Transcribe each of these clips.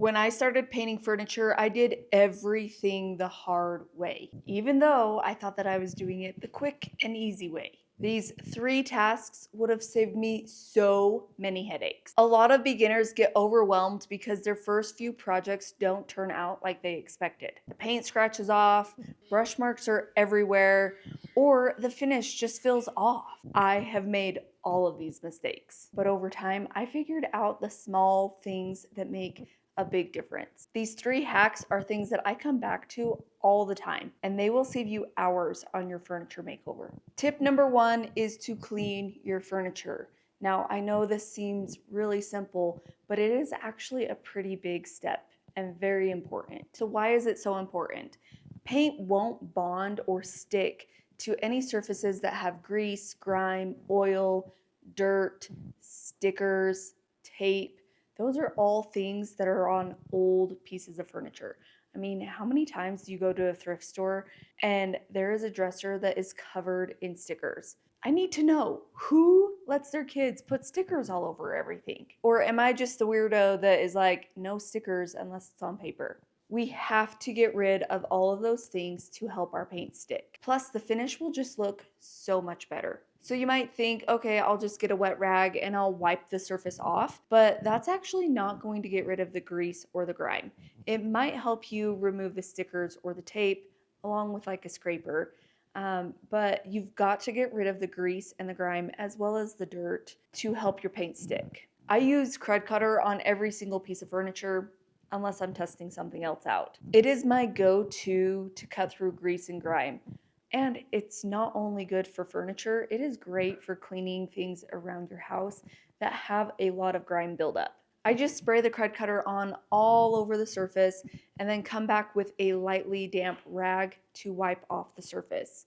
When I started painting furniture, I did everything the hard way, even though I thought that I was doing it the quick and easy way. These 3 tasks would have saved me so many headaches. A lot of beginners get overwhelmed because their first few projects don't turn out like they expected. The paint scratches off, brush marks are everywhere, or the finish just feels off. I have made all of these mistakes, but over time, I figured out the small things that make a big difference. These 3 hacks are things that I come back to all the time, and they will save you hours on your furniture makeover. Tip number 1 is to clean your furniture. Now, I know this seems really simple, but it is actually a pretty big step and very important. So why is it so important? Paint won't bond or stick to any surfaces that have grease, grime, oil, dirt, stickers, tape. Those are all things that are on old pieces of furniture. I mean, how many times do you go to a thrift store and there is a dresser that is covered in stickers? I need to know who lets their kids put stickers all over everything? Or am I just the weirdo that is like, no stickers unless it's on paper? We have to get rid of all of those things to help our paint stick. Plus, the finish will just look so much better. So you might think, okay, I'll just get a wet rag and I'll wipe the surface off, but that's actually not going to get rid of the grease or the grime. It might help you remove the stickers or the tape along with like a scraper, but you've got to get rid of the grease and the grime as well as the dirt to help your paint stick. I use Crud Cutter on every single piece of furniture unless I'm testing something else out. It is my go-to to cut through grease and grime. And it's not only good for furniture, it is great for cleaning things around your house that have a lot of grime buildup. I just spray the Crud Cutter on all over the surface and then come back with a lightly damp rag to wipe off the surface.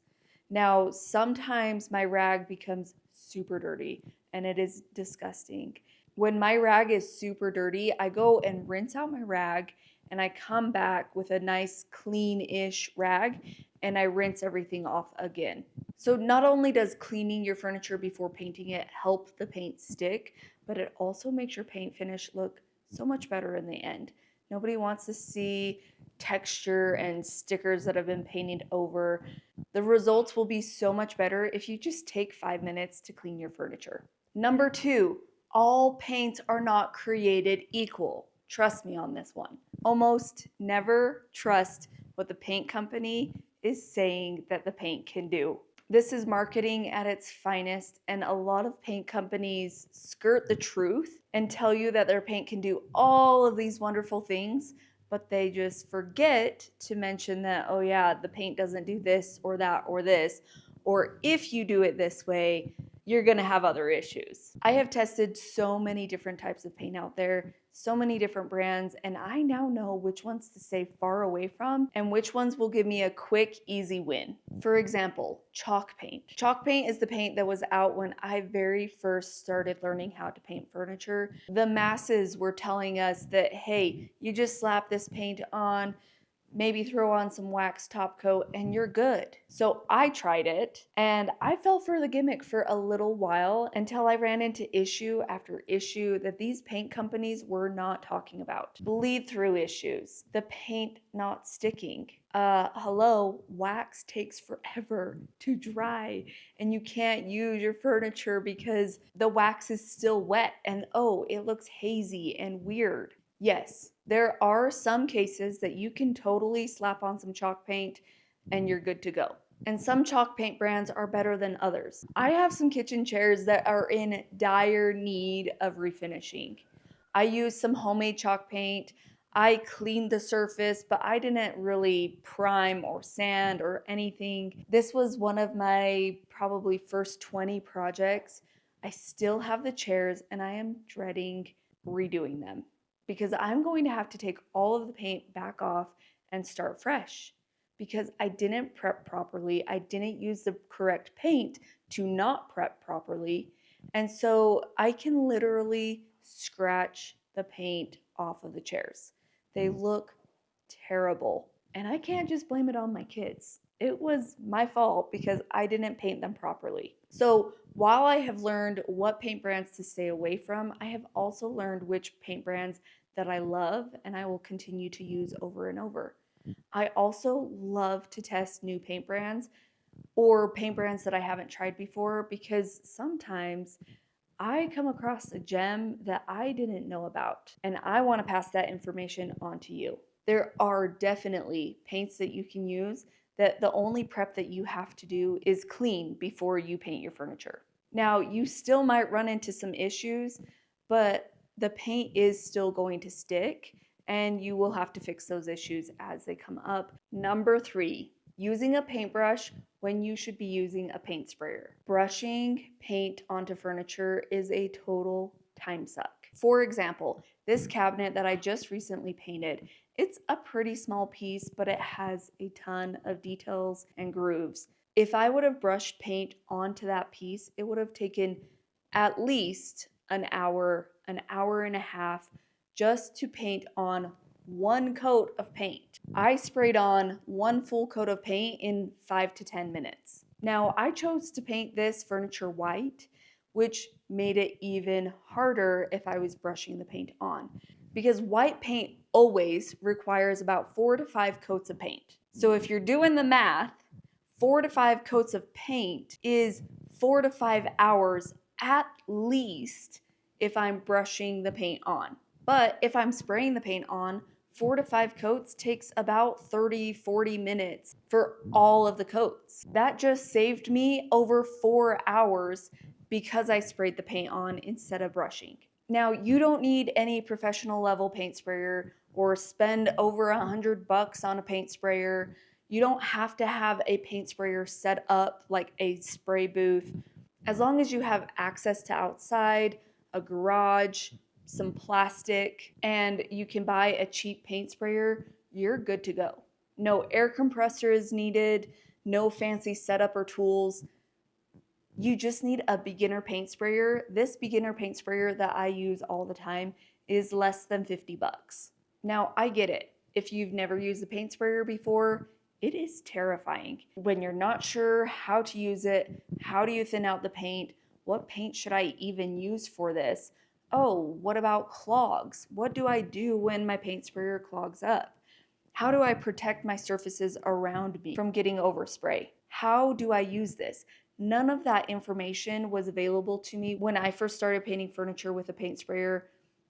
Now, sometimes my rag becomes super dirty and it is disgusting. When my rag is super dirty, I go and rinse out my rag and I come back with a nice clean-ish rag and I rinse everything off again. So not only does cleaning your furniture before painting it help the paint stick, but it also makes your paint finish look so much better in the end. Nobody wants to see texture and stickers that have been painted over. The results will be so much better if you just take 5 minutes to clean your furniture. Number 2, all paints are not created equal. Trust me on this one. Almost never trust what the paint company is saying that the paint can do. This is marketing at its finest, and a lot of paint companies skirt the truth and tell you that their paint can do all of these wonderful things, but they just forget to mention that, oh yeah, the paint doesn't do this or that or this, or if you do it this way, you're gonna have other issues. I have tested so many different types of paint out there, so many different brands, and I now know which ones to stay far away from and which ones will give me a quick, easy win. For example, chalk paint. Chalk paint is the paint that was out when I very first started learning how to paint furniture. The masses were telling us that, hey, you just slap this paint on, maybe throw on some wax top coat and you're good. So I tried it and I fell for the gimmick for a little while until I ran into issue after issue that these paint companies were not talking about. Bleed through issues, the paint not sticking. Hello, wax takes forever to dry and you can't use your furniture because the wax is still wet and oh, it looks hazy and weird. Yes, there are some cases that you can totally slap on some chalk paint and you're good to go. And some chalk paint brands are better than others. I have some kitchen chairs that are in dire need of refinishing. I used some homemade chalk paint. I cleaned the surface, but I didn't really prime or sand or anything. This was one of my probably first 20 projects. I still have the chairs and I am dreading redoing them because I'm going to have to take all of the paint back off and start fresh because I didn't prep properly. I didn't use the correct paint to not prep properly. And so I can literally scratch the paint off of the chairs. They look terrible. And I can't just blame it on my kids. It was my fault because I didn't paint them properly. So while I have learned what paint brands to stay away from, I have also learned which paint brands that I love and I will continue to use over and over. I also love to test new paint brands or paint brands that I haven't tried before because sometimes I come across a gem that I didn't know about, and I want to pass that information on to you. There are definitely paints that you can use that the only prep that you have to do is clean before you paint your furniture. Now, you still might run into some issues, but the paint is still going to stick, and you will have to fix those issues as they come up. Number 3, using a paintbrush when you should be using a paint sprayer. Brushing paint onto furniture is a total time suck. For example, this cabinet that I just recently painted, it's a pretty small piece, but it has a ton of details and grooves. If I would have brushed paint onto that piece, it would have taken at least an hour and a half just to paint on one coat of paint. I sprayed on one full coat of paint in 5 to 10 minutes. Now, I chose to paint this furniture white, which made it even harder if I was brushing the paint on, because white paint always requires about 4 to 5 coats of paint. So if you're doing the math, 4 to 5 coats of paint is 4 to 5 hours at least if I'm brushing the paint on. But if I'm spraying the paint on, 4 to 5 coats takes about 30-40 minutes for all of the coats. That just saved me over 4 hours because I sprayed the paint on instead of brushing. Now, you don't need any professional level paint sprayer or spend over $100 on a paint sprayer. You don't have to have a paint sprayer set up like a spray booth. As long as you have access to outside, a garage, some plastic, and you can buy a cheap paint sprayer, you're good to go. No air compressor is needed, no fancy setup or tools. You just need a beginner paint sprayer. This beginner paint sprayer that I use all the time is less than $50. Now, I get it. If you've never used a paint sprayer before, it is terrifying. When you're not sure how to use it, how do you thin out the paint? What paint should I even use for this? Oh, what about clogs? What do I do when my paint sprayer clogs up? How do I protect my surfaces around me from getting overspray? How do I use this? None of that information was available to me when I first started painting furniture with a paint sprayer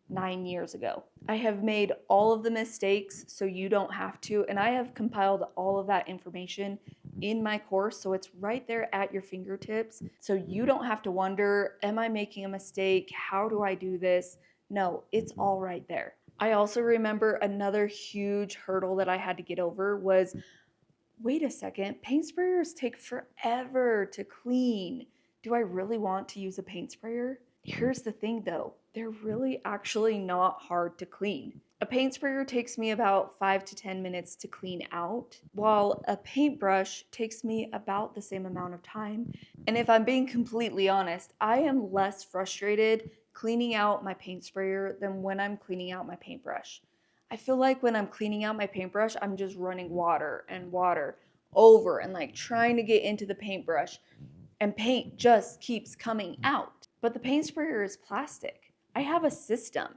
9 years ago. I have made all of the mistakes so you don't have to, and I have compiled all of that information in my course, so it's right there at your fingertips, so you don't have to wonder, am I making a mistake? How do I do this? No, it's all right there. I also remember another huge hurdle that I had to get over was, wait a second, paint sprayers take forever to clean. Do I really want to use a paint sprayer? Here's the thing though, they're really actually not hard to clean. A paint sprayer takes me about 5 to 10 minutes to clean out, while a paintbrush takes me about the same amount of time. And if I'm being completely honest, I am less frustrated cleaning out my paint sprayer than when I'm cleaning out my paintbrush. I feel like when I'm cleaning out my paintbrush, I'm just running water and water over and like trying to get into the paintbrush, and paint just keeps coming out. But the paint sprayer is plastic. I have a system.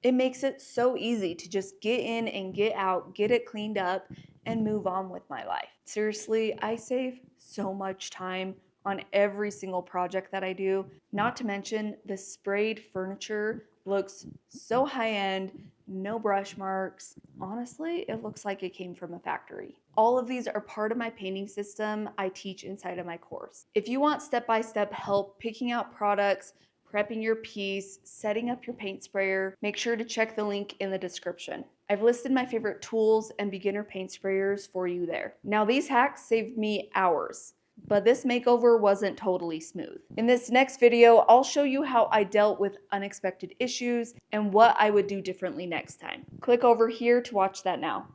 It makes it so easy to just get in and get out, get it cleaned up, and move on with my life. Seriously, I save so much time on every single project that I do. Not to mention, the sprayed furniture looks so high-end, no brush marks. Honestly, it looks like it came from a factory. All of these are part of my painting system I teach inside of my course. If you want step-by-step help picking out products, prepping your piece, setting up your paint sprayer, make sure to check the link in the description. I've listed my favorite tools and beginner paint sprayers for you there. Now, these hacks saved me hours, but this makeover wasn't totally smooth. In this next video, I'll show you how I dealt with unexpected issues and what I would do differently next time. Click over here to watch that now.